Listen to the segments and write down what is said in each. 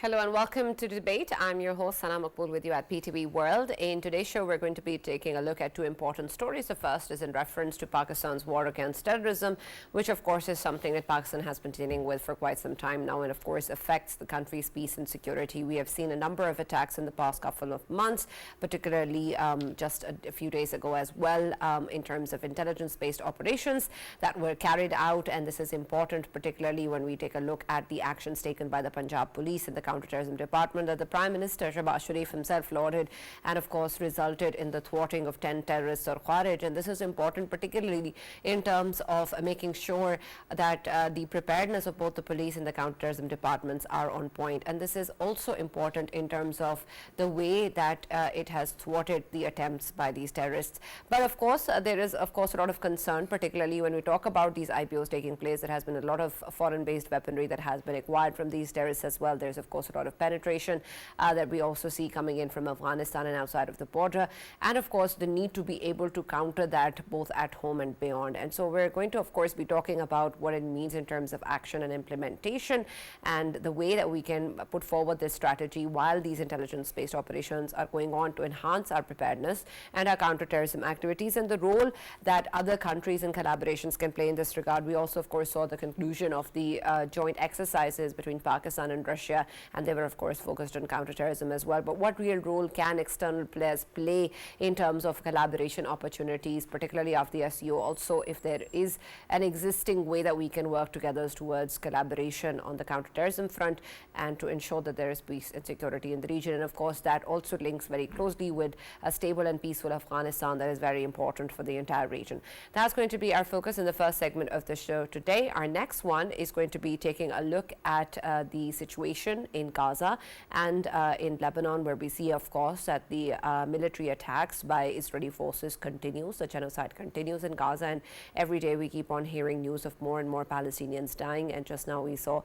Hello and welcome to the debate. I'm your host Sana Makbul with you at PTV World. In today's show, we're going to be taking a look at two important stories. The first is in reference to Pakistan's war against terrorism, which of course is something that Pakistan has been dealing with for quite some time now and of course affects the country's peace and security. We have seen a number of attacks in the past couple of months, particularly just a few days ago as well, in terms of intelligence-based operations that were carried out, and this is important particularly when we take a look at the actions taken by the Punjab police and the counterterrorism department that the Prime Minister Shehbaz Sharif himself lauded, and of course resulted in the thwarting of 10 terrorists or Khawarij. And this is important particularly in terms of making sure that the preparedness of both the police and the counterterrorism departments are on point. And this is also important in terms of the way that it has thwarted the attempts by these terrorists. But of course there is of course a lot of concern, particularly when we talk about these IPOs taking place. There has been a lot of foreign-based weaponry that has been acquired from these terrorists as well. There's of course a lot of penetration that we also see coming in from Afghanistan and outside of the border, and of course the need to be able to counter that both at home and beyond. And so we're going to of course be talking about what it means in terms of action and implementation, and the way that we can put forward this strategy while these intelligence-based operations are going on to enhance our preparedness and our counterterrorism activities, and the role that other countries and collaborations can play in this regard. We also of course saw the conclusion of the joint exercises between Pakistan and Russia, and they were of course focused on counterterrorism as well. But what real role can external players play in terms of collaboration opportunities, particularly after the SCO? Also, if there is an existing way that we can work together towards collaboration on the counterterrorism front and to ensure that there is peace and security in the region. And of course that also links very closely with a stable and peaceful Afghanistan that is very important for the entire region. That's going to be our focus in the first segment of the show today. Our next one is going to be taking a look at the situation in Gaza and in Lebanon, where we see of course that the military attacks by Israeli forces continues. The genocide continues in Gaza, and every day we keep on hearing news of more and more Palestinians dying. And just now we saw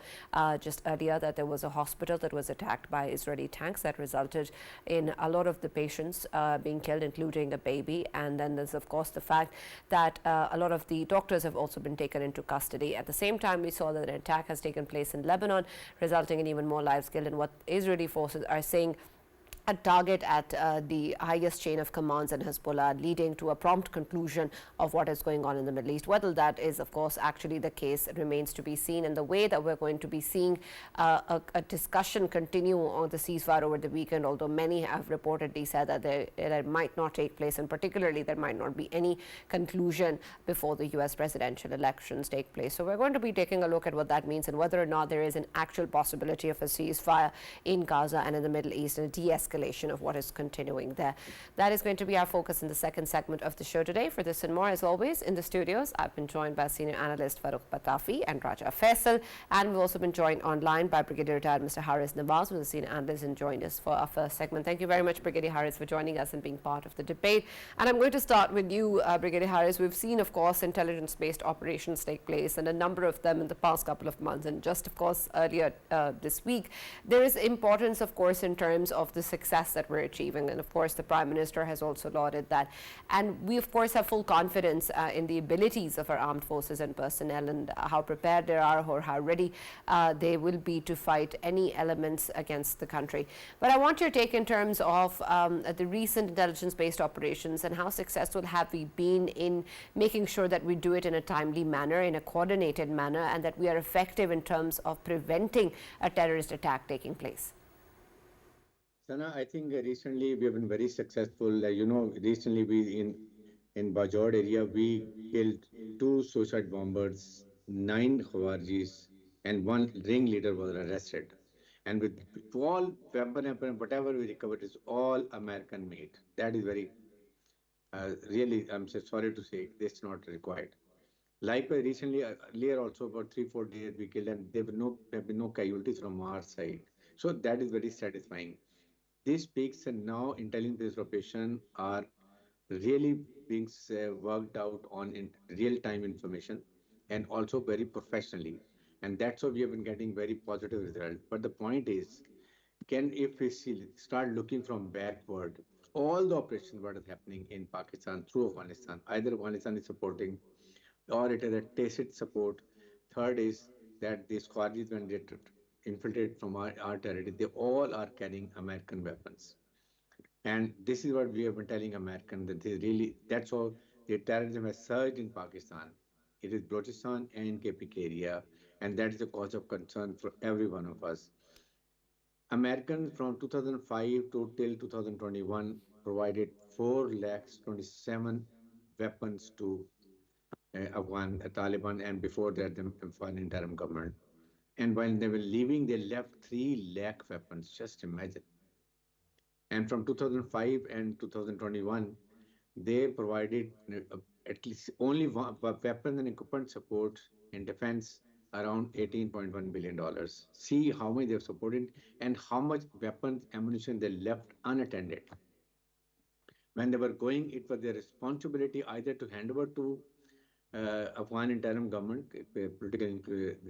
just earlier that there was a hospital that was attacked by Israeli tanks that resulted in a lot of the patients being killed, including a baby. And then there's of course the fact that a lot of the doctors have also been taken into custody. At the same time, we saw that an attack has taken place in Lebanon, resulting in even more lives killed, and what Israeli forces are saying a target at the highest chain of commands in Hezbollah, leading to a prompt conclusion of what is going on in the Middle East. Whether that is, of course, actually the case remains to be seen. And the way that we're going to be seeing a discussion continue on the ceasefire over the weekend, although many have reportedly said that that might not take place, and particularly there might not be any conclusion before the U.S. presidential elections take place. So we're going to be taking a look at what that means and whether or not there is an actual possibility of a ceasefire in Gaza and in the Middle East and a de-escalation of what is continuing there. That is going to be our focus in the second segment of the show today. For this and more, as always, in the studios, I've been joined by senior analyst Farooq Batafi and Raja Faisal, and we've also been joined online by Brigadier Retired Mr. Haris Nawaz, who is a senior analyst and joined us for our first segment. Thank you very much, Brigadier Haris, for joining us and being part of the debate. And I'm going to start with you, Brigadier Haris. We've seen, of course, intelligence-based operations take place, and a number of them in the past couple of months, and just, of course, earlier this week. There is importance, of course, in terms of the success that we're achieving, and of course the Prime Minister has also lauded that, and we of course have full confidence in the abilities of our armed forces and personnel, and how prepared they are or how ready they will be to fight any elements against the country. But I want your take in terms of the recent intelligence-based operations, and how successful have we been in making sure that we do it in a timely manner, in a coordinated manner, and that we are effective in terms of preventing a terrorist attack taking place. Sana, I think recently we have been very successful. Recently in Bajaur area, we killed 2 suicide bombers, 9 Khawarijis, and 1 ringleader was arrested. And with all weapon and whatever we recovered is all American made. That is very, really, I'm so sorry to say, this is not required. Likewise, recently, earlier also about 3-4 days we killed, and there have been no casualties from our side. So that is very satisfying. This speaks, and now intelligence-based operations are really being worked out on in real-time information, and also very professionally. And that's why we have been getting very positive results. But the point is, if we start looking from backward, all the operations what is happening in Pakistan through Afghanistan, either Afghanistan is supporting or it is a tacit support. Third is that these Khawarijis when they infiltrated from our territory, they all are carrying American weapons. And this is what we have been telling Americans that they really, that's how the terrorism has surged in Pakistan. It is Balochistan and KPK area, and that is the cause of concern for every one of us. Americans from 2005 to till 2021 provided 4 lakhs 27 weapons to Afghan Taliban, and before that, the Afghan interim government. And while they were leaving, they left 3 lakh weapons. Just imagine. And from 2005 and 2021, they provided at least only weapons and equipment support in defense around $18.1 billion. See how much they've supported and how much weapons, ammunition they left unattended. When they were going, it was their responsibility either to hand over to Afghan interim government, political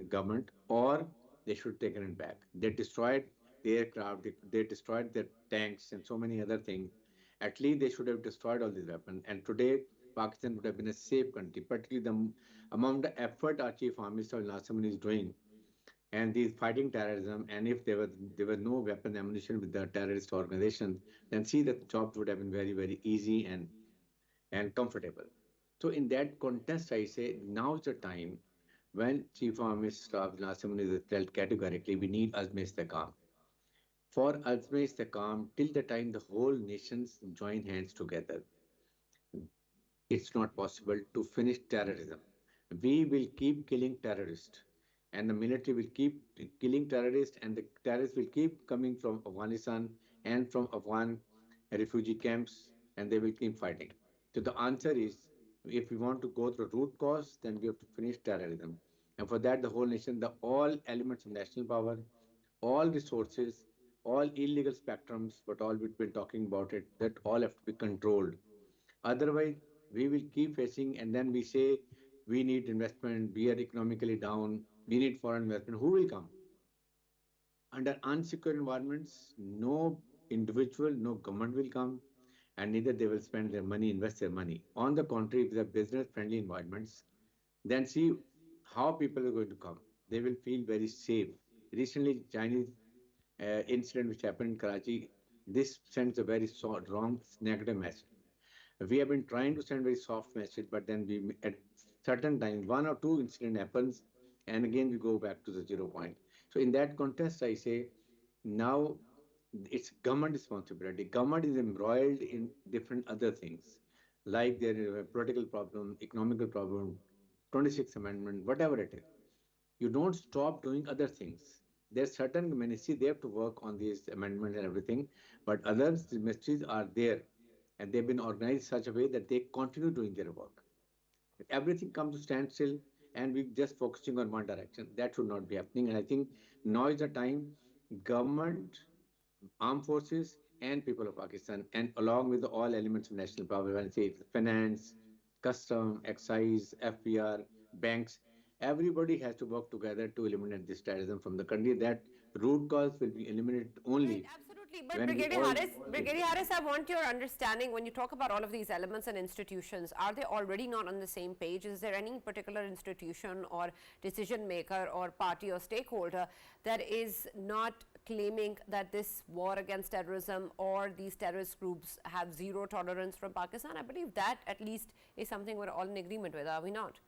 government, or they should take it back. They destroyed the aircraft, they destroyed their tanks and so many other things. At least they should have destroyed all these weapons. And today, Pakistan would have been a safe country, particularly the amount of effort our Chief Army Staff Nasim is doing and these fighting terrorism. And if there was no weapon ammunition with the terrorist organization, then see the jobs would have been very, very easy and comfortable. So in that context, I say now is the time when Chief of Army Staff Nasim is told categorically, we need Azm Istikam. For Azm Istikam, till the time the whole nations join hands together, it's not possible to finish terrorism. We will keep killing terrorists, and the military will keep killing terrorists, and the terrorists will keep coming from Afghanistan and from Afghan refugee camps, and they will keep fighting. So the answer is, if we want to go through root cause, then we have to finish terrorism. And for that, the whole nation, the all elements of national power, all resources, all illegal spectrums, but all we've been talking about it, that all have to be controlled. Otherwise, we will keep facing, and then we say we need investment, we are economically down, we need foreign investment. Who will come? Under unsecure environments, no individual, no government will come, and neither they will spend their money, invest their money. On the contrary, if they are business-friendly environments, then see how people are going to come. They will feel very safe. Recently, Chinese incident which happened in Karachi, this sends a very wrong negative message. We have been trying to send very soft message, but then we at certain times one or two incident happens, and again we go back to the 0 point. So in that context, I say now it's government responsibility. Government is embroiled in different other things, like there is a political problem, economical problem, 26th Amendment, whatever it is. You don't stop doing other things. There's certain ministries, they have to work on these amendments and everything, but others, the ministries are there and they've been organized in such a way that they continue doing their work. If everything comes to standstill and we just focusing on one direction, that should not be happening. And I think now is the time government, armed forces, and people of Pakistan, and along with all elements of national power, when I say finance, custom, excise, FPR, banks, everybody has to work together to eliminate this terrorism from the country. That root cause will be eliminated Right, only absolutely. But when we all. Brigadier Harris, I want your understanding when you talk about all of these elements and institutions, are they already not on the same page? Is there any particular institution or decision maker or party or stakeholder that is not claiming that this war against terrorism or these terrorist groups have zero tolerance from Pakistan? I believe that at least is something we're all in agreement with, are we not?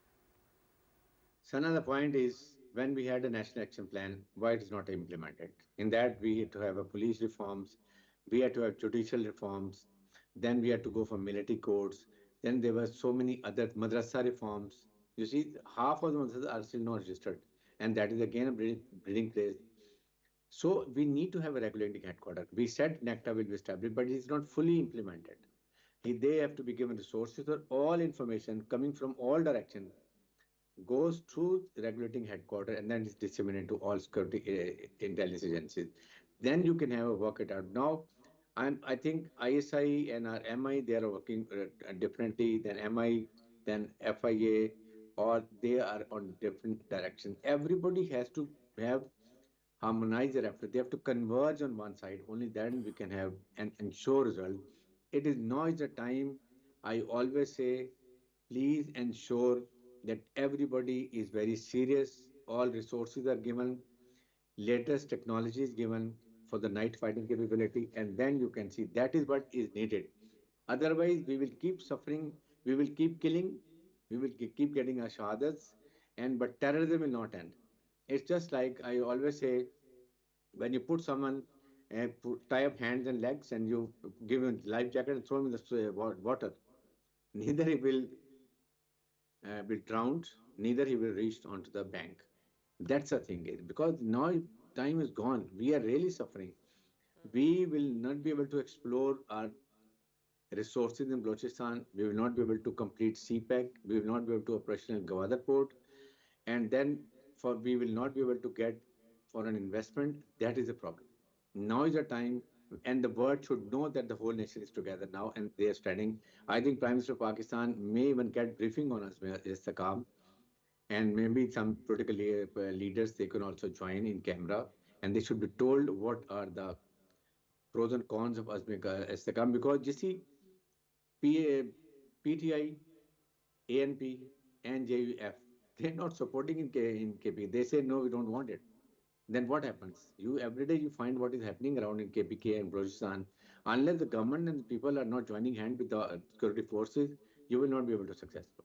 Sana, the point is when we had a national action plan, why it is not implemented? In that, we had to have a police reforms, we had to have judicial reforms, then we had to go for military codes, then there were so many other madrasa reforms. You see, half of the madrasas are still not registered, and that is again a breeding place. So we need to have a regulating headquarters. We said NECTA will be established, but it is not fully implemented. They have to be given resources for all information coming from all directions goes through regulating headquarters and then is disseminated to all security intelligence agencies. Then you can have a work it out. Now, I think ISI and our MI, they are working differently than MI, than FIA, or they are on different directions. Everybody has to have harmonize their effort. They have to converge on one side. Only then we can have an ensure result. It is now is the time. I always say, please ensure that everybody is very serious. All resources are given. latest technology is given for the night fighting capability, and then you can see that is what is needed. Otherwise, we will keep suffering, we will keep killing, we will keep getting our shahadats, and but terrorism will not end. It's just like I always say, when you put someone and tie up hands and legs and you give him life jacket and throw him in the water, neither he will be drowned, neither he will reach onto the bank. That's the thing is because now time is gone. We are really suffering. We will not be able to explore our resources in Balochistan. We will not be able to complete CPEC. We will not be able to operational Gwadar port, and then for we will not be able to get for an investment. That is a problem. Now is the time, and the world should know that the whole nation is together now, and they are standing. I think Prime Minister of Pakistan may even get briefing on us, Istakam, and maybe some political leaders they can also join in camera, and they should be told what are the pros and cons of Istakam, because you see, PTI, ANP, and JUF, they're not supporting in KP. They say no, we don't want it. Then what happens? You every day you find what is happening around in KPK and Balochistan. Unless the government and the people are not joining hand with the security forces, you will not be able to successful.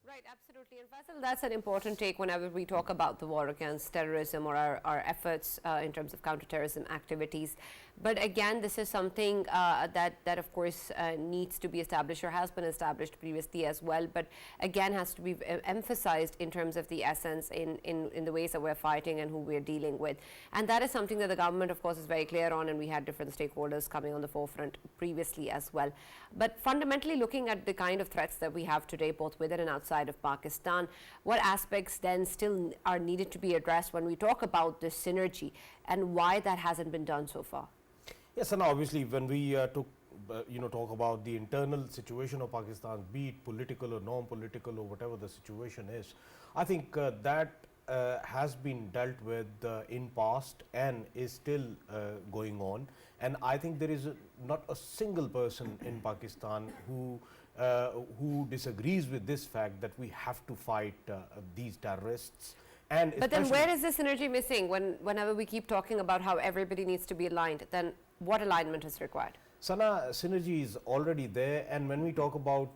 Right, absolutely. And Faisal, that's an important take whenever we talk about the war against terrorism or our efforts in terms of counterterrorism activities. But again, this is something that of course needs to be established or has been established previously as well, but again has to be emphasized in terms of the essence in the ways that we're fighting and who we're dealing with. And that is something that the government of course is very clear on, and we had different stakeholders coming on the forefront previously as well. But fundamentally looking at the kind of threats that we have today, both within and outside of Pakistan, what aspects then still are needed to be addressed when we talk about this synergy, and why that hasn't been done so far? Yes, and obviously when we talk about the internal situation of Pakistan, be it political or non-political or whatever the situation is, I think that has been dealt with in past and is still going on. And I think there is not a single person in Pakistan who disagrees with this fact that we have to fight these terrorists. And but then where is this synergy missing whenever we keep talking about how everybody needs to be aligned? Then what alignment is required? Sana, synergy is already there, and when we talk about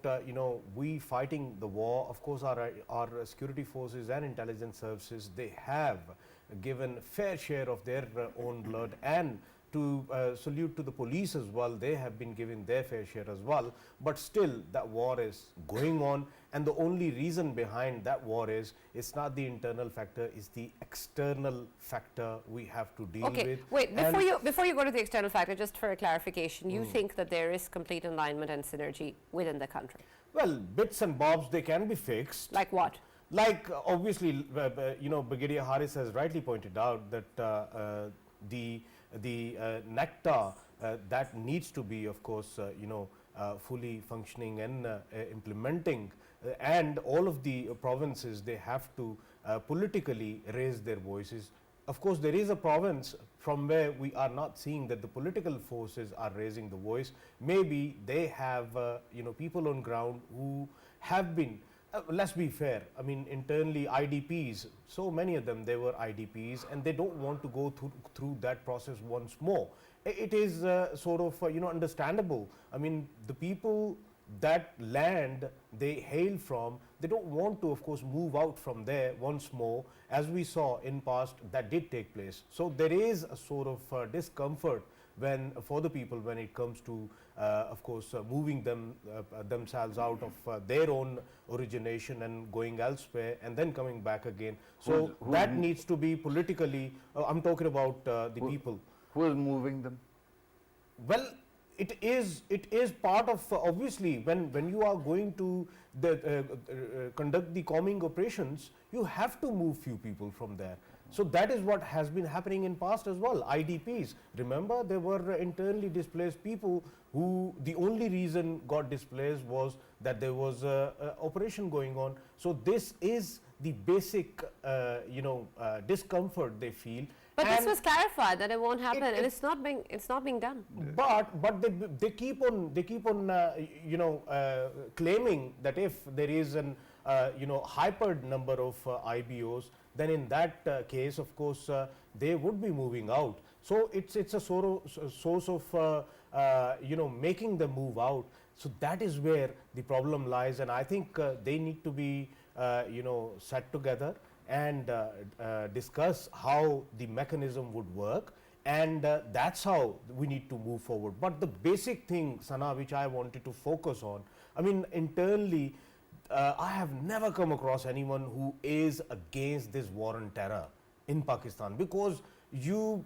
we fighting the war, of course our security forces and intelligence services, they have given fair share of their own blood, and to salute to the police as well, they have been given their fair share as well. But still that war is going on, and the only reason behind that war is it's not the internal factor, it's the external factor we have to deal with. Wait, before you go to the external factor, just for a clarification, you think that there is complete alignment and synergy within the country? Well, bits and bobs, they can be fixed. Like what? Like obviously Brigadier Harris has rightly pointed out that the nectar that needs to be, of course, fully functioning and implementing, and all of the provinces, they have to politically raise their voices. Of course, there is a province from where we are not seeing that the political forces are raising the voice. Maybe they have people on ground who have been let's be fair, I mean internally IDPs, so many of them, they were IDPs, and they don't want to go through that process once more. It is sort of understandable. I mean the people, that land they hail from, they don't want to of course move out from there once more, as we saw in past that did take place. So there is a sort of discomfort for the people when it comes to of course moving themselves out of their own origination and going elsewhere and then coming back again. So that needs to be politically, I'm talking about the people. Who is moving them? Well, it is part of obviously when you are going to conduct the combing operations, you have to move few people from there. So that is what has been happening in past as well. IDPs, remember, there were internally displaced people who the only reason got displaced was that there was a operation going on. So this is the basic discomfort they feel. But this was clarified that it won't happen, and it's not being done. But they keep on claiming that if there is hyper number of IBOs, then in that case, of course, they would be moving out. So it's a source of making them move out. So that is where the problem lies, and I think they need to be set together and discuss how the mechanism would work, and that's how we need to move forward. But the basic thing, Sana, which I wanted to focus on, I mean, internally, I have never come across anyone who is against this war on terror in Pakistan, because you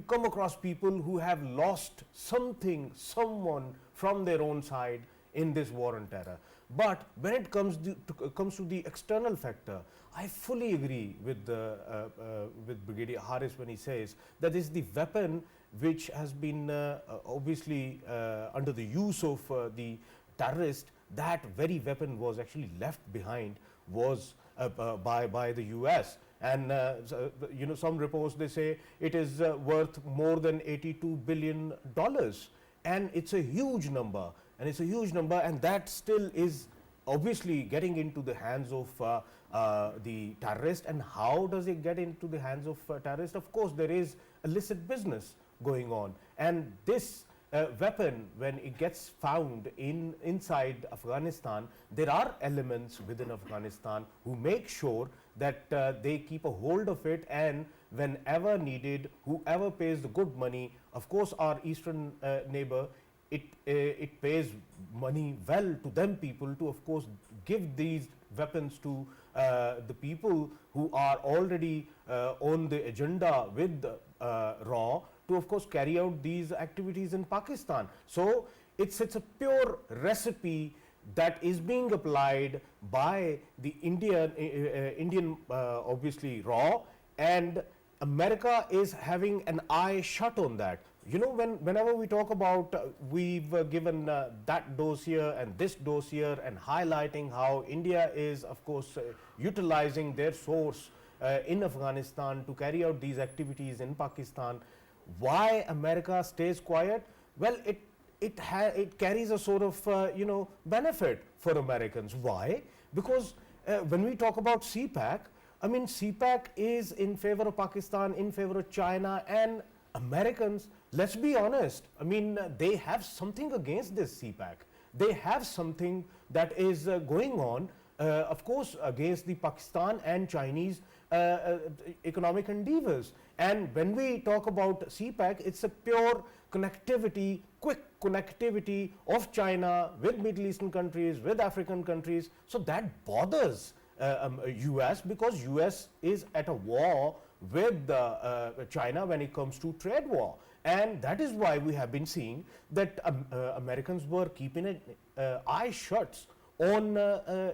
come across people who have lost something, someone from their own side in this war on terror. But when it comes to the external factor, I fully agree with Brigadier Haris when he says that is the weapon which has been obviously under the use of the terrorist. That very weapon was actually left behind was by the US. And some reports, they say it is worth more than $82 billion, and it's a huge number, and that still is obviously getting into the hands of the terrorist. And how does it get into the hands of terrorists? Of course, there is illicit business going on, and this weapon, when it gets found inside Afghanistan, there are elements within Afghanistan who make sure that they keep a hold of it, and whenever needed, whoever pays the good money, of course our eastern neighbor, it pays money well to them people to, of course, give these weapons to the people who are already on the agenda with RAW, to, of course, carry out these activities in Pakistan. So it's a pure recipe that is being applied by the Indian obviously RAW, and America is having an eye shut on that. You know, whenever we talk about we've given that dossier and this dossier and highlighting how India is, of course, utilizing their source in Afghanistan to carry out these activities in Pakistan, why America stays quiet? Well, it carries a sort of benefit for Americans. Why? Because when we talk about CPAC, I mean, CPAC is in favor of Pakistan, in favor of China, and Americans, let's be honest, I mean, they have something against this CPAC. They have something that is going on, of course, against the Pakistan and Chinese economic endeavors. And when we talk about CPAC, it's a pure connectivity, quick connectivity of China with Middle Eastern countries, with African countries. So that bothers US, because US is at a war with China when it comes to trade war. And that is why we have been seeing that Americans were keeping an eye shut on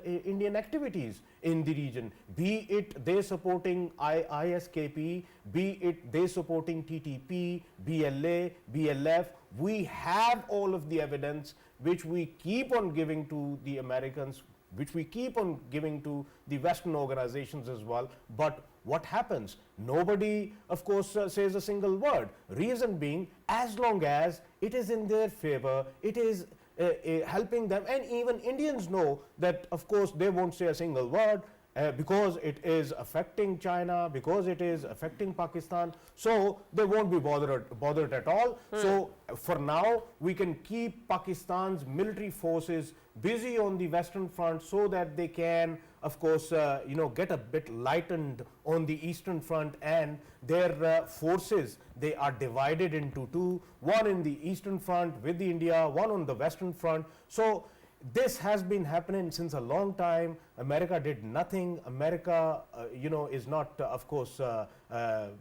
Indian activities in the region, be it they supporting ISKP, be it they supporting TTP, BLA, BLF. We have all of the evidence which we keep on giving to the Americans, which we keep on giving to the Western organizations as well. But what happens? Nobody, of course, says a single word. Reason being, as long as it is in their favor, it is helping them, and even Indians know that, of course, they won't say a single word because it is affecting China, because it is affecting Pakistan, so they won't be bothered at all. So for now, we can keep Pakistan's military forces busy on the Western front so that they can, of course, get a bit lightened on the Eastern front, and their forces, they are divided into two, one in the Eastern front with the India, one on the Western front. So this has been happening since a long time. America did nothing. America, is not, of course,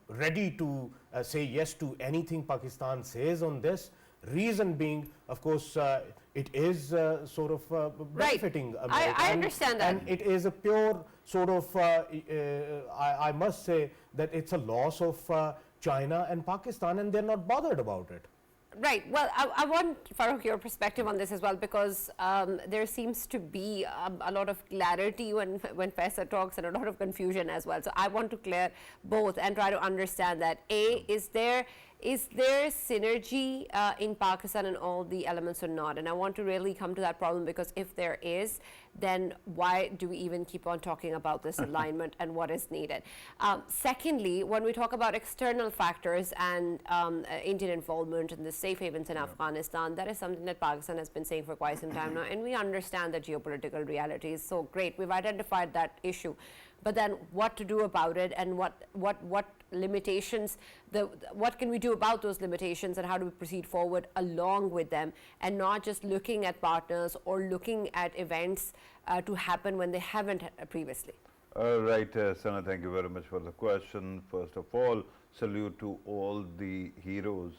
ready to say yes to anything Pakistan says on this. Reason being, of course, it is sort of benefiting America. I understand that. And it is a pure sort of, I must say that it's a loss of China and Pakistan, and they're not bothered about it. Right. Well, I want, Farooq, your perspective on this as well, because there seems to be a lot of clarity when Faisal talks, and a lot of confusion as well. So I want to clear both and try to understand that. A, is there Is there synergy in Pakistan and all the elements or not? And I want to really come to that problem, because if there is, then why do we even keep on talking about this alignment and what is needed? Secondly, when we talk about external factors and Indian involvement in the safe havens in Afghanistan, that is something that Pakistan has been saying for quite some time now, and we understand the geopolitical realities. So great, we've identified that issue. But then what to do about it, and what limitations, what can we do about those limitations, and how do we proceed forward along with them, and not just looking at partners or looking at events to happen when they haven't previously? Right, Sana, thank you very much for the question. First of all, salute to all the heroes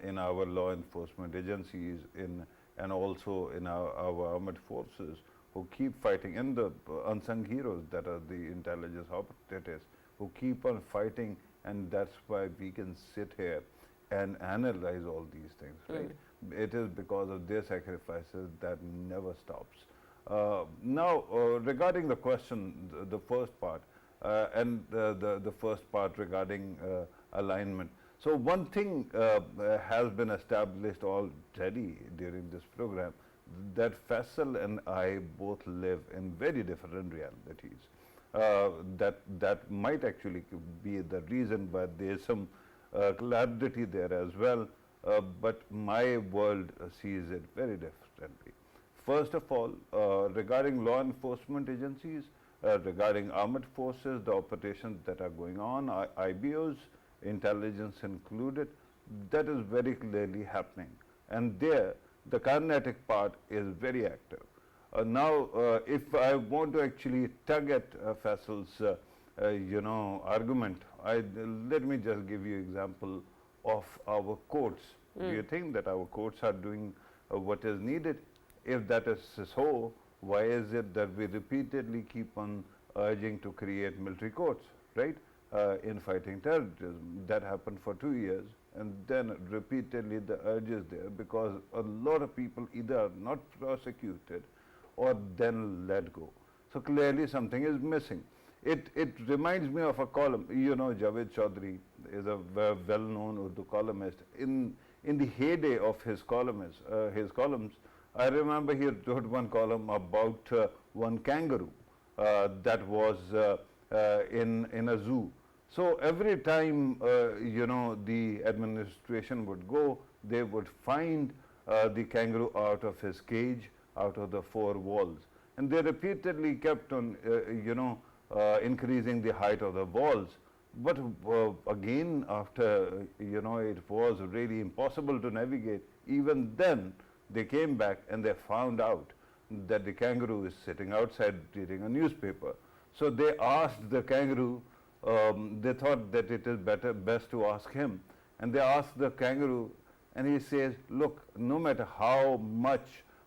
in our law enforcement agencies and also in our armed forces who keep fighting, and the unsung heroes that are the intelligence operatives who keep on fighting, and that's why we can sit here and analyze all these things, right? It is because of their sacrifices that never stops. Now, regarding the question, the first part, and the first part regarding alignment. So one thing has been established already during this program, that Faisal and I both live in very different realities. That might actually be the reason, but there is some clarity there as well. But my world sees it very differently. First of all, regarding law enforcement agencies, regarding armed forces, the operations that are going on, IBOs, intelligence included, that is very clearly happening. And there, the kinetic part is very active. Now, if I want to actually tug at Faisal's, argument, let me just give you example of our courts. Do you think that our courts are doing what is needed? If that is so, why is it that we repeatedly keep on urging to create military courts, right? In fighting terrorism. That happened for 2 years, and then repeatedly the urge is there, because a lot of people either are not prosecuted or then let go. So clearly something is missing. It reminds me of a column. You know, Javed Chaudhry is a well-known Urdu columnist. In the heyday of his columns, I remember he wrote one column about one kangaroo that was in a zoo. So every time the administration would go, they would find the kangaroo out of his cage, out of the 4 walls, and they repeatedly kept on increasing the height of the walls. But again, after it was really impossible to navigate, even then they came back and they found out that the kangaroo is sitting outside reading a newspaper. So they asked the kangaroo, they thought that it is best to ask him, and they asked the kangaroo, and he says, look, no matter how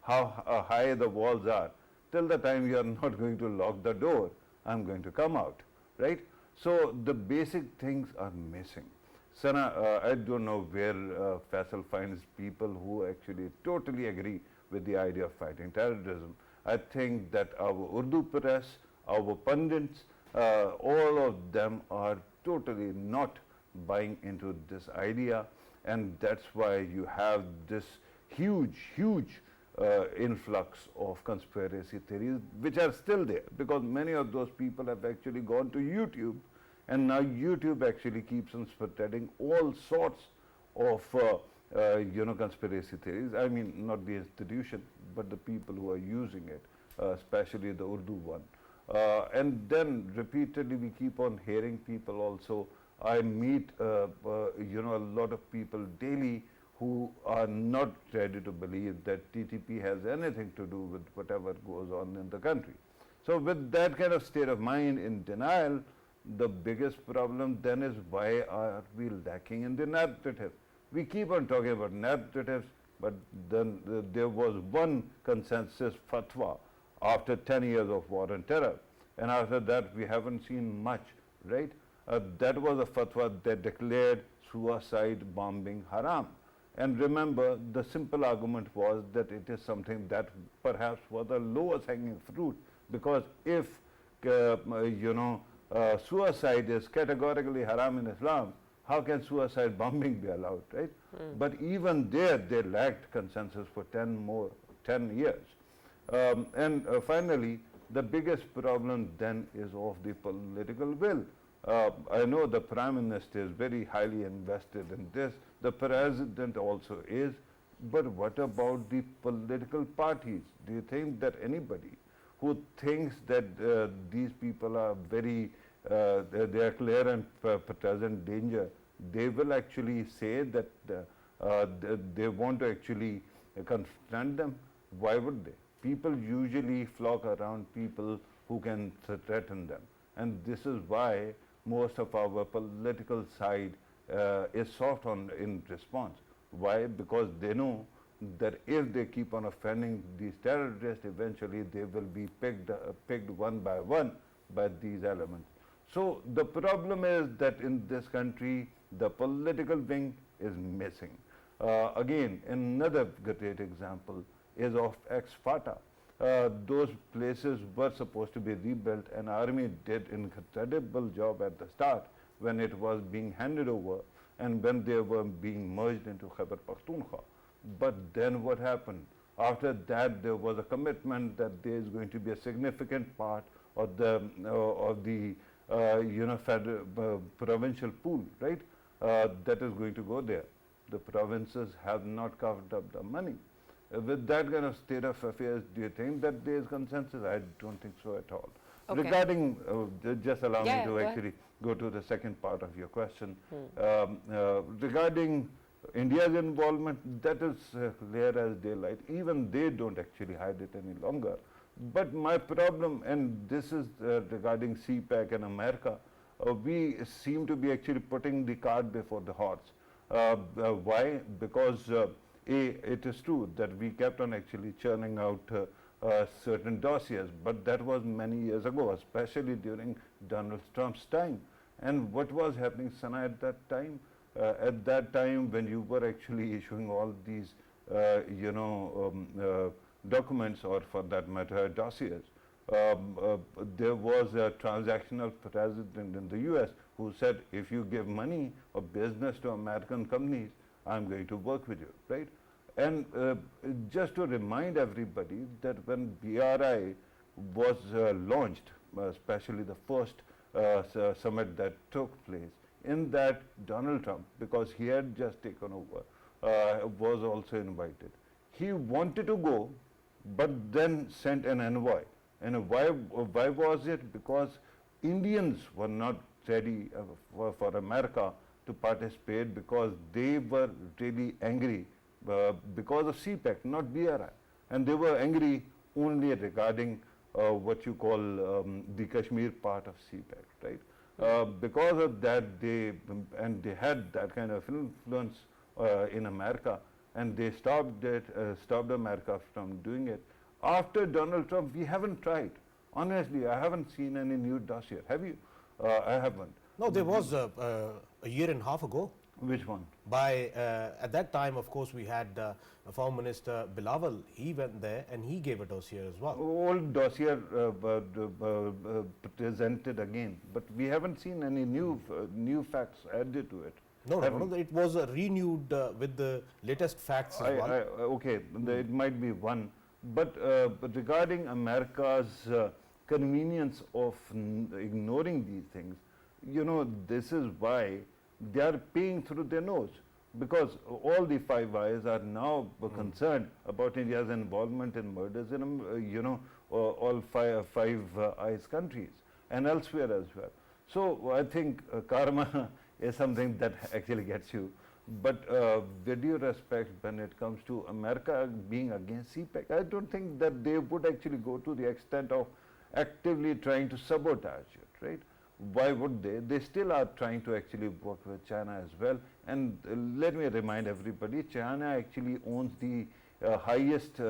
high the walls are, till the time you are not going to lock the door, I'm going to come out, right? So the basic things are missing. Sana, I don't know where Faisal finds people who actually totally agree with the idea of fighting terrorism. I think that our Urdu press, our pundits, all of them are totally not buying into this idea, and that's why you have this huge influx of conspiracy theories, which are still there, because many of those people have actually gone to YouTube, and now YouTube actually keeps on spreading all sorts of conspiracy theories. I mean, not the institution, but the people who are using it, especially the Urdu one. And then repeatedly we keep on hearing people also. I meet a lot of people daily who are not ready to believe that TTP has anything to do with whatever goes on in the country. So with that kind of state of mind in denial, the biggest problem then is, why are we lacking in the narrative? We keep on talking about narratives, but then there was one consensus fatwa after 10 years of war and terror, and after that we haven't seen much, right? That was a fatwa that declared suicide bombing haram. And remember, the simple argument was that it is something that perhaps was the lowest hanging fruit, because if suicide is categorically haram in Islam, how can suicide bombing be allowed, right? But even there, they lacked consensus for 10 years. And finally, the biggest problem then is of the political will. I know the Prime Minister is very highly invested in this, the President also is, but what about the political parties? Do you think that anybody who thinks that these people are very, they are clear and present danger, they will actually say that they want to actually confront them? Why would they? People usually flock around people who can threaten them, and this is why most of our political side is soft in response. Why? Because they know that if they keep on offending these terrorists, eventually they will be picked one by one by these elements. So the problem is that in this country, the political wing is missing. Again, another great example is of ex-FATA. Those places were supposed to be rebuilt, and army did an incredible job at the start when it was being handed over and when they were being merged into Khyber Pakhtunkhwa. But then what happened? After that, there was a commitment that there is going to be a significant part of the provincial pool, right? That is going to go there. The provinces have not covered up the money. With that kind of state of affairs, do you think that there is consensus? I don't think so at all. Okay. Regarding, just allow me to go actually go to the second part of your question. Regarding India's involvement, that is clear as daylight. Even they don't actually hide it any longer. But my problem, and this is regarding CPEC and America, we seem to be actually putting the cart before the horse. Why? Because it is true that we kept on actually churning out certain dossiers, but that was many years ago, especially during Donald Trump's time. And what was happening, Sana, at that time? At that time, when you were actually issuing all these, documents, or for that matter, dossiers, there was a transactional president in the US who said, if you give money or business to American companies, I'm going to work with you, right? And just to remind everybody that when BRI was launched, especially the first summit that took place, in that Donald Trump, because he had just taken over, was also invited. He wanted to go, but then sent an envoy. And why was it? Because Indians were not ready for America to participate, because they were really angry because of CPEC, not BRI. And they were angry only regarding what you call the Kashmir part of CPEC, right? Because of that, they had that kind of influence in America, and they stopped America from doing it. After Donald Trump, we haven't tried. Honestly, I haven't seen any new dossier. Have you? I haven't. No, there was a year and a half ago. Which one? By at that time, of course, we had former Minister Bilawal. He went there and he gave a dossier as well. Old dossier presented again, but we haven't seen any new facts added to it. No, it was renewed with the latest facts as well. Okay, it might be one, but regarding America's convenience of ignoring these things, this is why they are paying through their nose, because all the Five Eyes are now concerned about India's involvement in murders in all five Eyes countries and elsewhere as well. So I think karma is something that actually gets you. But with due respect, when it comes to America being against CPEC, I don't think that they would actually go to the extent of actively trying to sabotage it, right? Why would they? They still are trying to actually work with China as well. And let me remind everybody, China actually owns the highest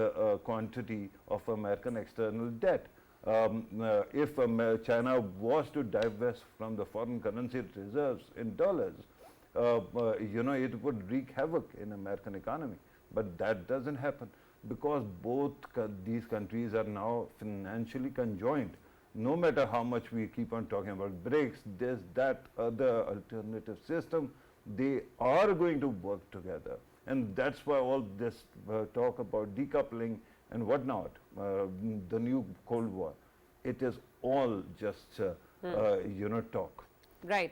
quantity of American external debt. If China was to divest from the foreign currency reserves in dollars, it would wreak havoc in American economy. But that doesn't happen, because both these countries are now financially conjoined. No matter how much we keep on talking about BRICS, this, that, other alternative system, they are going to work together. And that's why all this talk about decoupling and whatnot, the new Cold War, it is all just, talk. Right.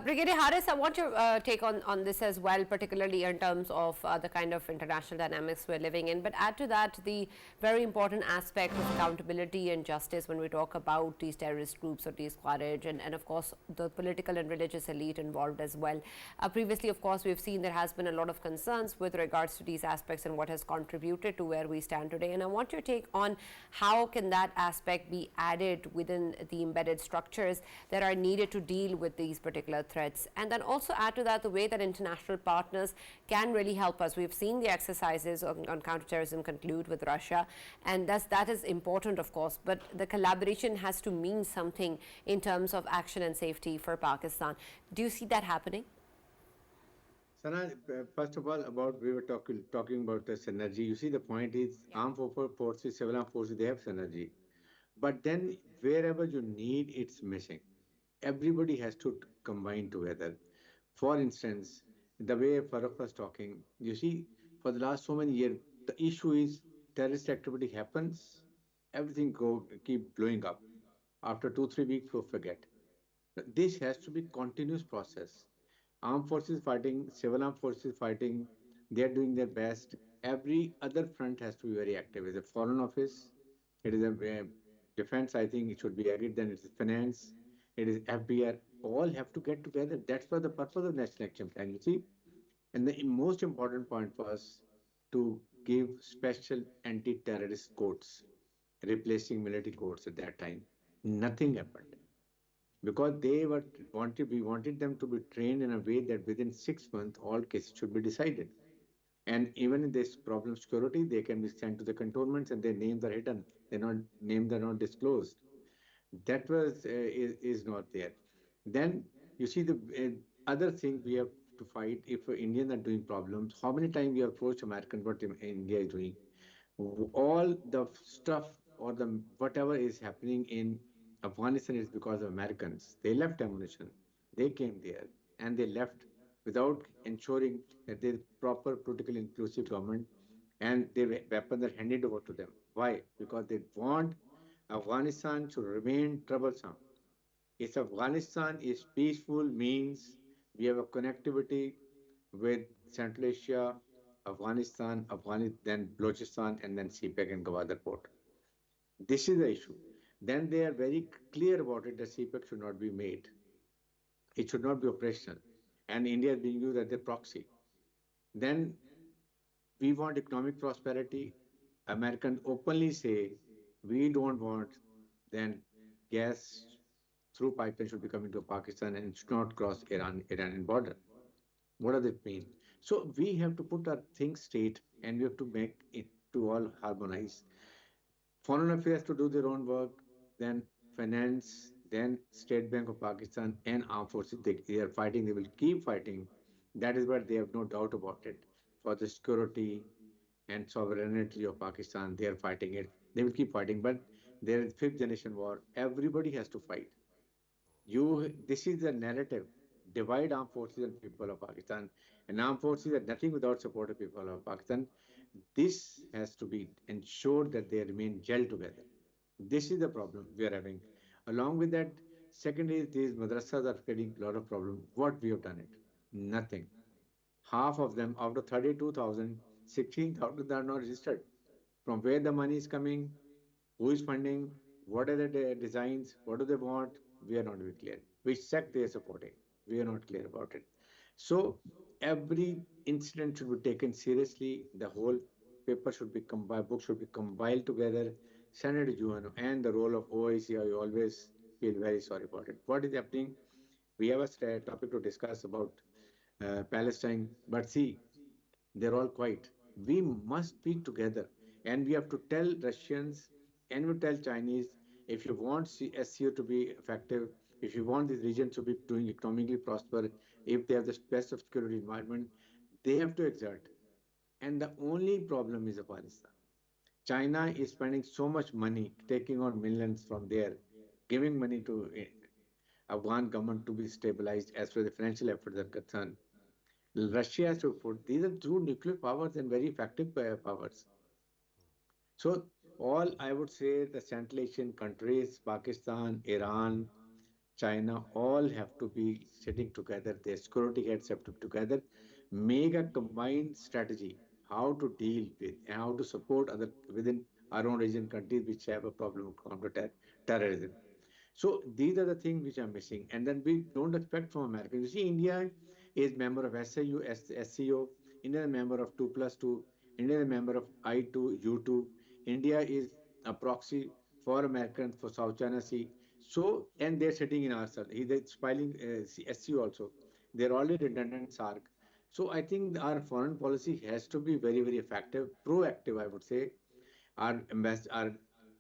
Brigadier Harris, I want your take on this as well, particularly in terms of the kind of international dynamics we're living in. But add to that the very important aspect of accountability and justice when we talk about these terrorist groups or these Khawarij, and of course the political and religious elite involved as well. Previously, of course, we've seen there has been a lot of concerns with regards to these aspects and what has contributed to where we stand today. And I want your take on how can that aspect be added within the embedded structures that are needed to deal with these particular threats, and then also add to that the way that international partners can really help us. We've seen the exercises on counterterrorism conclude with Russia, and that is important, of course, but the collaboration has to mean something in terms of action and safety for Pakistan. Do you see that happening? Sana, first of all, about we were talking about the synergy. You see, the point is armed forces, civil armed forces, they have synergy. But then wherever you need, it's missing. Everybody has to combine together. For instance, the way Farooq was talking, you see, for the last so many years, the issue is terrorist activity happens, everything keep blowing up. After 2 3 weeks, we forget. This has to be continuous process. Armed forces fighting, civil armed forces fighting, they are doing their best. Every other front has to be very active. It's a foreign office, it is a defense, I think it should be agreed, then it's finance, it is FBI, all have to get together. That's for the purpose of National Action Plan, you see. And the most important point was to give special anti-terrorist courts, replacing military courts at that time. Nothing happened because we wanted them to be trained in a way that within 6 months all cases should be decided. And even in this problem security, they can be sent to the cantonments and their names are hidden. Names are not disclosed. That is not there. Then you see the other thing we have to fight if Indians are doing problems. How many times we have approached Americans what India is doing? All the stuff or the whatever is happening in Afghanistan is because of Americans. They left ammunition. They came there and they left without ensuring that there is proper politically inclusive government and their weapons are handed over to them. Why? Because they want Afghanistan to remain troublesome. If Afghanistan is peaceful, means we have a connectivity with Central Asia, then Balochistan, and then CPEC and Gwadar port. This is the issue. Then they are very clear about it that CPEC should not be made. It should not be operational. And India is being used as a proxy. Then we want economic prosperity. Americans openly say we don't want then gas through pipeline should be coming to Pakistan and should not cross Iranian border. What does it mean? So we have to put our things straight and we have to make it to all harmonize. Foreign affairs to do their own work, then finance, then State Bank of Pakistan and armed forces. They are fighting. They will keep fighting. That is what they have no doubt about it. For the security and sovereignty of Pakistan, they are fighting it. They will keep fighting. But there is fifth generation war. Everybody has to fight. This is the narrative. Divide armed forces and people of Pakistan. And armed forces are nothing without support of people of Pakistan. This has to be ensured that they remain gel together. This is the problem we are having. Along with that, second is these madrasas are getting a lot of problems. What we have done it? Nothing. Half of them, out of 32,000, 16,000 are not registered. From where the money is coming, who is funding, what are the designs, what do they want, we are not very clear. Which sect they are supporting, we are not clear about it. So every incident should be taken seriously. The whole paper should be compiled, book should be compiled together, send it to UNO. And the role of OIC, I always feel very sorry about it. What is happening? We have a topic to discuss about Palestine, but see, they're all quiet. We must speak together and we have to tell Russians and we tell Chinese if you want SCO to be effective, if you want this region to be doing economically prosper, if they have the best of security environment, they have to exert. And the only problem is Afghanistan. China is spending so much money, taking on millions from there, giving money to Afghan government to be stabilized as far as the financial efforts are concerned. Russia has to put. These are two nuclear powers and very effective powers. So all I would say the Central Asian countries, Pakistan, Iran, China, all have to be sitting together. Their security heads have to be together, make a combined strategy how to deal with and how to support other within our own region countries which have a problem of terrorism. So these are the things which are missing. And then we don't expect from America. You see, India is member of SIU, SCO, India is a member of 2+2, India is a member of I2, U2. India is a proxy for Americans for South China Sea. So, and they're sitting in our side. They're spiling SCO also. They're already redundant SARC. So I think our foreign policy has to be very, very effective, proactive, I would say. Our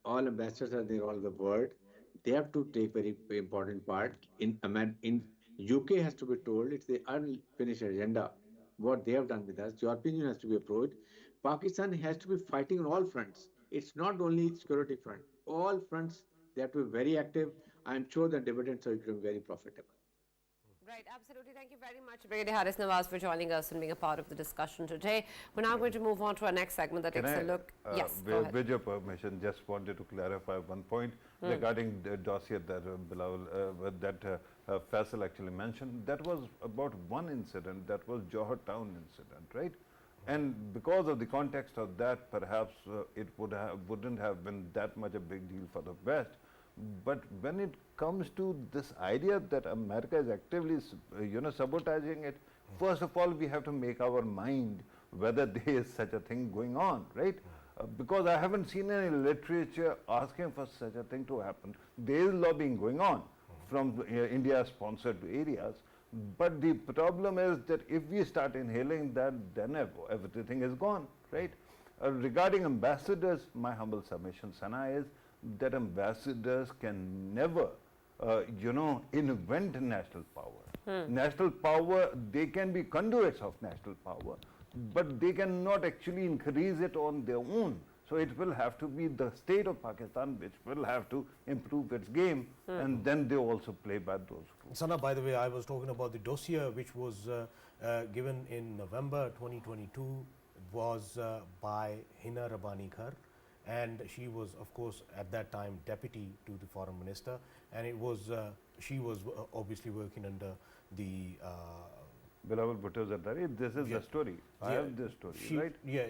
all ambassadors are there all over the world. They have to take very important part. In UK has to be told it's the unfinished agenda. What they have done with us, your opinion has to be approved. Pakistan has to be fighting on all fronts. It's not only security front. All fronts they have to be very active. I'm sure the dividends are going to be very profitable. Right, absolutely. Thank you very much, Brigadier Haris Nawaz, for joining us and being a part of the discussion today. We're now going to move on to our next segment that takes a look. Yes, go ahead. With your permission, just wanted to clarify one point regarding the dossier that Faisal actually mentioned. That was about one incident, that was Johor Town incident, right? And because of the context of that, perhaps it wouldn't have been that much a big deal for the West. But when it comes to this idea that America is actively, sabotaging it, first of all, we have to make our mind whether there is such a thing going on, right? Because I haven't seen any literature asking for such a thing to happen. There is lobbying going on from India-sponsored areas. But the problem is that if we start inhaling that, then everything is gone, right? Regarding ambassadors, my humble submission, Sana, is that ambassadors can never, invent national power. National power, they can be conduits of national power, but they cannot actually increase it on their own. So it will have to be the state of Pakistan which will have to improve its game, and then they also play by those rules. Sana, by the way, I was talking about the dossier which was given in November 2022, was by Hina Rabbani Khar. And she was, of course, at that time deputy to the foreign minister, and it was she was obviously working under the Bilawal Bhutto Zardari, this is the story. I have this story, right? Yeah,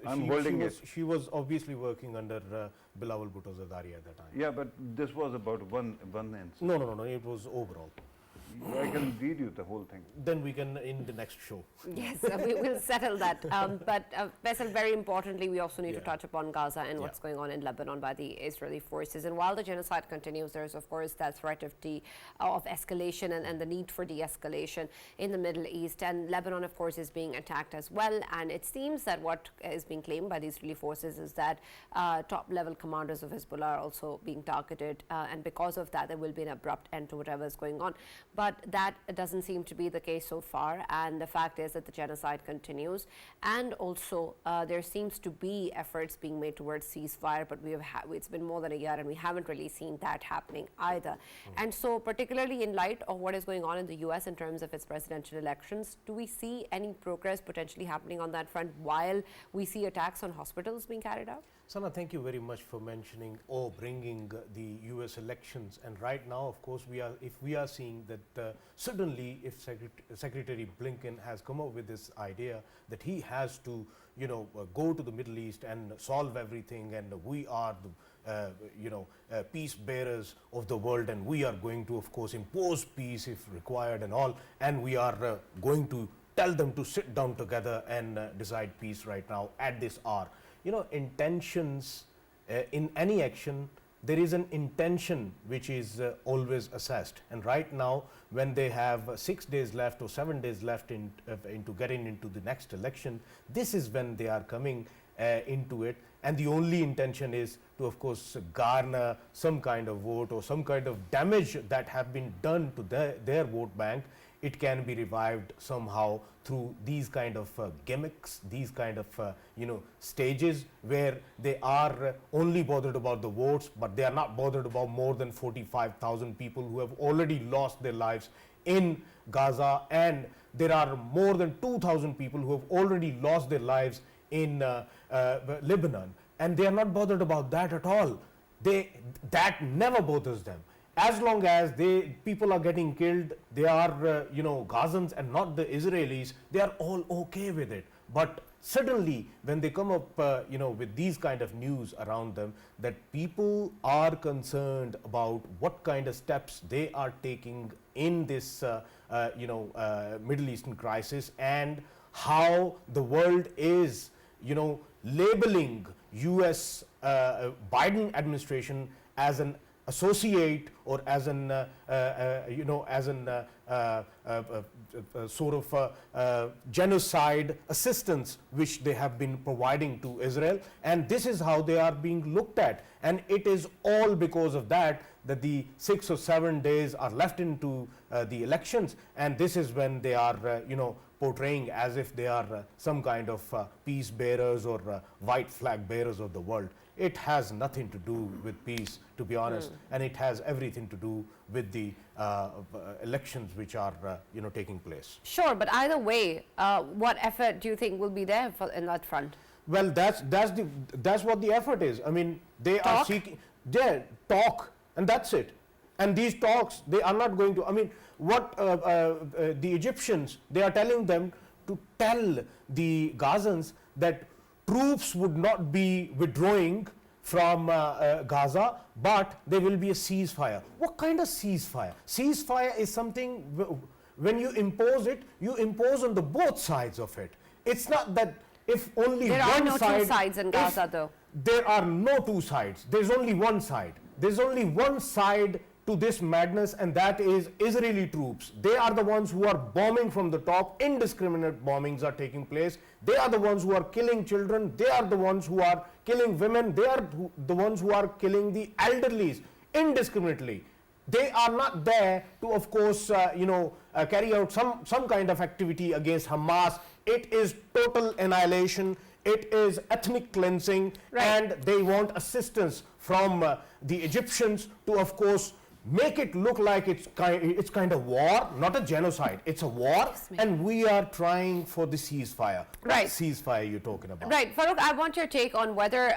I'm holding it. She was obviously working under Bilawal Bhutto Zardari at that time. Yeah, but this was about one incident. No, it was overall. I can read you the whole thing. Then we can in the next show. Yes, we will settle that. But Faisal, very importantly, we also need to touch upon Gaza and what's going on in Lebanon by the Israeli forces. And while the genocide continues, there is, of course, that threat of escalation and the need for de-escalation in the Middle East. And Lebanon, of course, is being attacked as well. And it seems that what is being claimed by the Israeli forces is that top-level commanders of Hezbollah are also being targeted. And because of that, there will be an abrupt end to whatever is going on. But that doesn't seem to be the case so far, and the fact is that the genocide continues, and also there seems to be efforts being made towards ceasefire, but it's been more than a year and we haven't really seen that happening either. And so particularly in light of what is going on in the US in terms of its presidential elections, do we see any progress potentially happening on that front while we see attacks on hospitals being carried out? Sana, thank you very much for mentioning or bringing the US elections. And right now, of course, if we are seeing that suddenly if Secretary Blinken has come up with this idea that he has to, go to the Middle East and solve everything, and we are the, peace bearers of the world, and we are going to, of course, impose peace if required and all, and we are going to tell them to sit down together and decide peace right now at this hour. Intentions in any action, there is an intention which is always assessed. And right now, when they have 6 days left or 7 days left into getting into the next election, this is when they are coming into it. And the only intention is to, of course, garner some kind of vote or some kind of damage that have been done to their vote bank. It can be revived somehow through these kind of gimmicks, these kind of stages where they are only bothered about the votes, but they are not bothered about more than 45,000 people who have already lost their lives in Gaza, and there are more than 2,000 people who have already lost their lives in Lebanon, and they are not bothered about that at all. That never bothers them. As long as people are getting killed, they are Gazans and not the Israelis, they are all okay with it. But suddenly when they come up with these kind of news around them, that people are concerned about what kind of steps they are taking in this Middle Eastern crisis, and how the world is labeling US Biden administration as an associate, or as an sort of genocide assistance which they have been providing to Israel, and this is how they are being looked at. And it is all because of that the 6 or 7 days are left into the elections, and this is when they are portraying as if they are some kind of peace bearers or white flag bearers of the world. It has nothing to do with peace, to be honest, and it has everything to do with the elections which are taking place. Sure, but either way, what effort do you think will be there in that front? Well, that's what the effort is. I mean, they are seeking talk, and that's it. And these talks, they are not going to. I mean, what the Egyptians, they are telling them to tell the Gazans that troops would not be withdrawing from Gaza, but there will be a ceasefire. What kind of ceasefire? Ceasefire is something, when you impose it, you impose on the both sides of it. It's not that if only there one are no side, two sides in Gaza, though. There are no two sides. There's only one side. There's only one side to this madness, and that is Israeli troops. They are the ones who are bombing from the top. Indiscriminate bombings are taking place. They are the ones who are killing children. They are the ones who are killing women. They are the ones who are killing the elderly indiscriminately. They are not there to, of course, carry out some kind of activity against Hamas. It is total annihilation. It is ethnic cleansing, and they want assistance from the Egyptians to, of course, make it look like it's kind of war, not a genocide. It's a war, and we are trying for the ceasefire. Right. What ceasefire you're talking about? Right, Farooq, I want your take on whether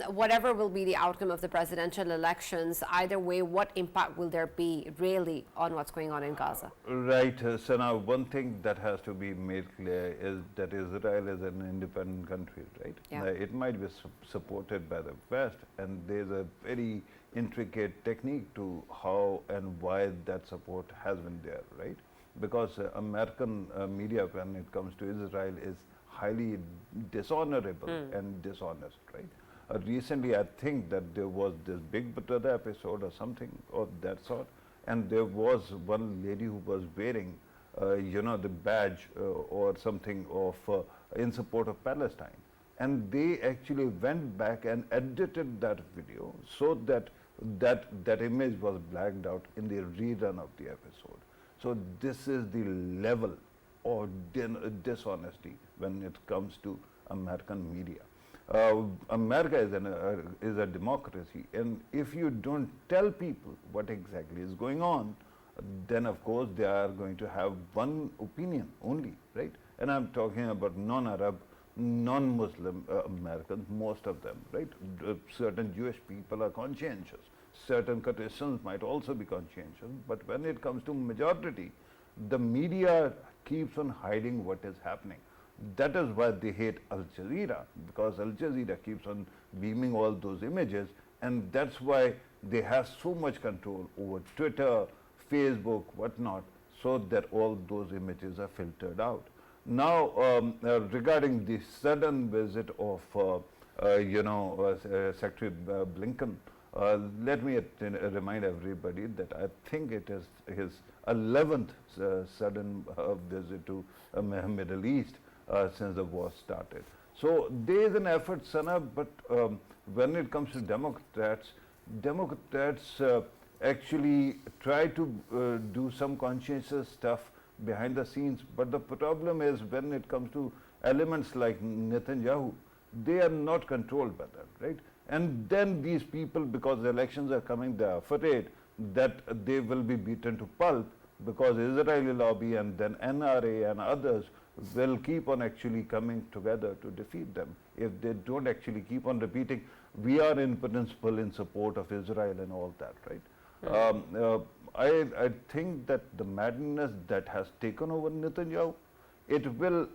whatever will be the outcome of the presidential elections, either way, what impact will there be really on what's going on in Gaza? Right, Sana, one thing that has to be made clear is that Israel is an independent country, right? Yeah. It might be supported by the West, and there's a very intricate technique to how and why that support has been there, right? Because American media, when it comes to Israel, is highly dishonorable and dishonest, right? Recently, I think that there was this Big Brother episode or something of that sort, and there was one lady who was wearing, the badge or something of in support of Palestine, and they actually went back and edited that video so that that image was blacked out in the rerun of the episode. So this is the level of dishonesty when it comes to American media. America is a democracy, and if you don't tell people what exactly is going on, then of course they are going to have one opinion only, right? And I'm talking about non-Arab, non-Muslim Americans, most of them, right? Certain Jewish people are conscientious. Certain Christians might also be conscientious. But when it comes to majority, the media keeps on hiding what is happening. That is why they hate Al Jazeera, because Al Jazeera keeps on beaming all those images, and that's why they have so much control over Twitter, Facebook, whatnot, so that all those images are filtered out. Now, regarding the sudden visit of, Secretary Blinken, let me remind everybody that I think it is his 11th sudden visit to Middle East since the war started. So there is an effort, Sana, but when it comes to Democrats actually try to do some conscientious stuff behind the scenes, but the problem is when it comes to elements like Netanyahu, they are not controlled by that, right? And then these people, because the elections are coming, they are afraid that they will be beaten to pulp. because Israeli lobby and then NRA and others will keep on actually coming together to defeat them if they don't actually keep on repeating, we are in principle in support of Israel and all that, right? I think that the madness that has taken over Netanyahu, it will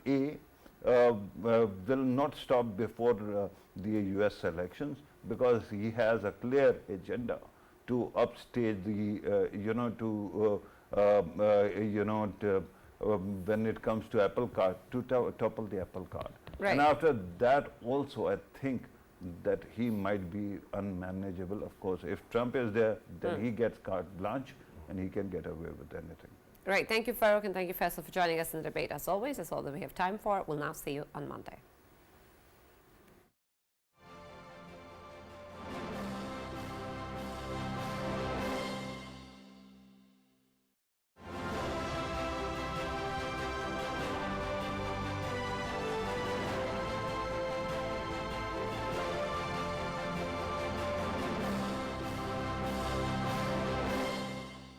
will not stop before the US elections, because he has a clear agenda to upstage the, when it comes to Apple Card, to topple the Apple Card. Right. And after that also, I think that he might be unmanageable. Of course, if Trump is there, then he gets carte blanche and he can get away with anything. Right. Thank you, Farooq, and thank you, Faisal, for joining us in the debate. As always, that's all that we have time for. We'll now see you on Monday.